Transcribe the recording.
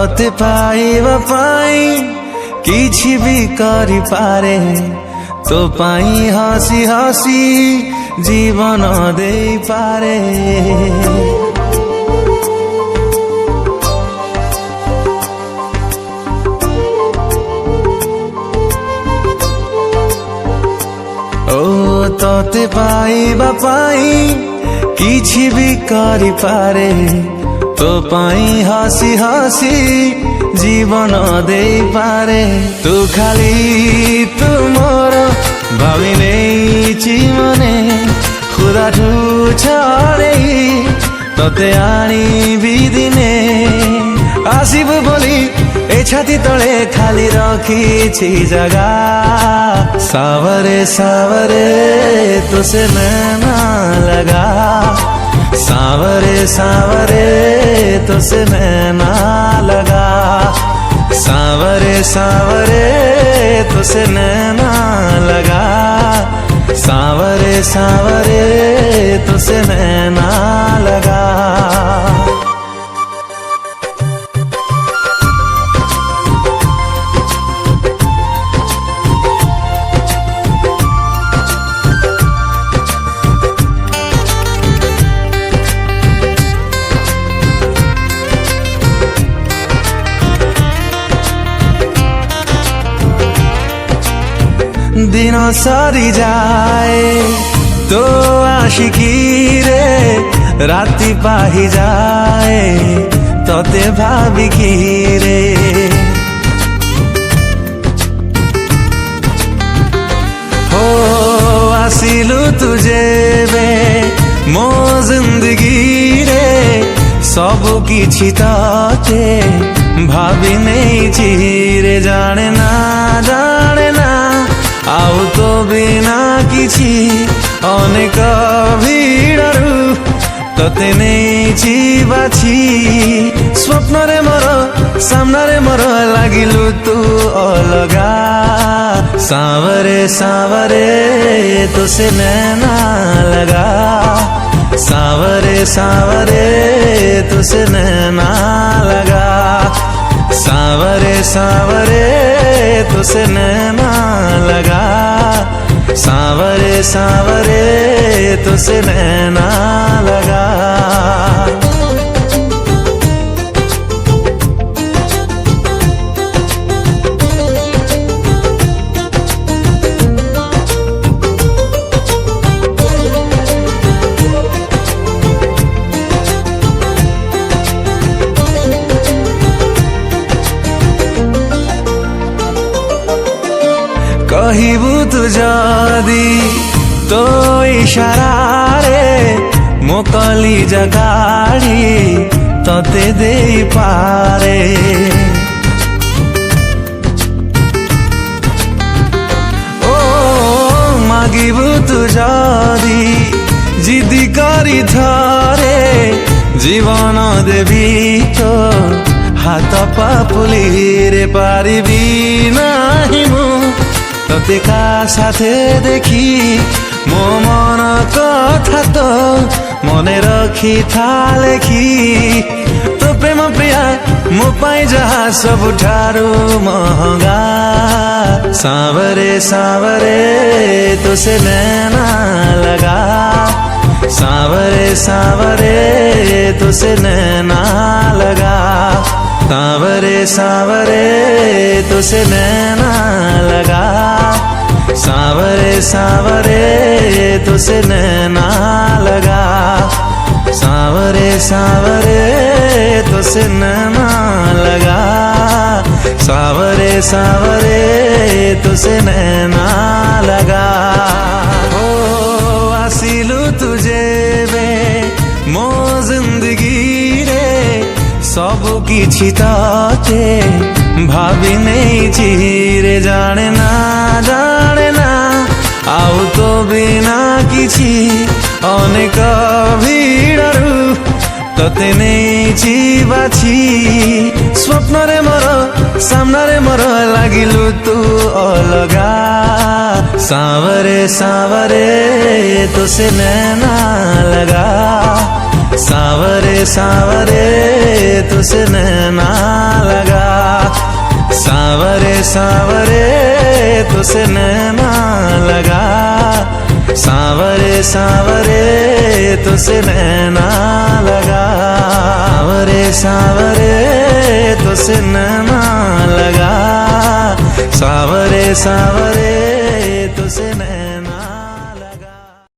तोते पाइबा पाई किछि भी करि पारे तो पाई हसी हसी जीवन दे पारे। ओ तोते पाइबा पाई किछि भी करि पारे तो पाई हसी हसी जीवन दे पारे। तू खाली तू मोर भावी नहीं मने खुदा ठू छड़े तोते आनी भी दिने आसिबु बोली ए छाती तले खाली रखी जगा। सावरे सावरे तुसे नैना लगा, सावरे सावरे तुसे नैना लगा, सावरे सावरे तुसे नैना लगा, सावरे सावरे तुसे नैना लगा। दिन सरी जाए तो आशिकी रे राति पाही जाए तोते भाभी की रे। हो आसिलु तुझे बे मो जिंदगी रे सब किछि तोते भाभी नहीं चिरे। जाने ना आउ तो बिना किछि अनेक भिड़रू तोते नहीं बाछी। स्वप्न रे मोर सामना रे मोर लागिलु तू अलगा। सावरे सावरे तुसे नैना लगा, सावरे सावरे तुसे नैना लगा, सावरे सावरे तुसे नैना लगा, सावरे सावरे तुसे नैना लगा। कहिबु तु जदी तो इशारा रे मो कली जगाड़ी तोते दे पारे। ओ मागिबु तु जदी जिदी करी थरे जीवन देवी तो हाथ पापुली रे पारिबी नाही मु तोते का साथे देखी मो मन कथा तो मने रखी था लेखी। तो प्रेम प्रिया मो पाई जहा सब ठारू महंगा। सावरे सावरे तुसे नैना लगा, सावरे सावरे तुसे नैना लगा, सावरे सावरे तुसे नैना लगा, सावरे सावरे तुसे नैना लगा, सावरे सावरे तुसे नैना लगा, सावरे सावरे तुसे नैना लगा। ओ आसिलु तुझे बे मो जिंदगी रे सब किछि तोते भाभी नहीं चिरे। जाने ना आउ तो बिना किछि अनेक भिड़रू तोते नहीं बाछी। स्वप्न रे मोर सामना रे मोर लागिलु तू अलगा। सावरे सावरे तुसे नैना लगा, सावरे सावरे तुझसे नैना लगा, सावरे सावरे तुझसे नैना लगा, सावरे सावरे तुझसे नैना लगा, सावरे सावरे तुझसे नैना लगा, सावरे सावरे।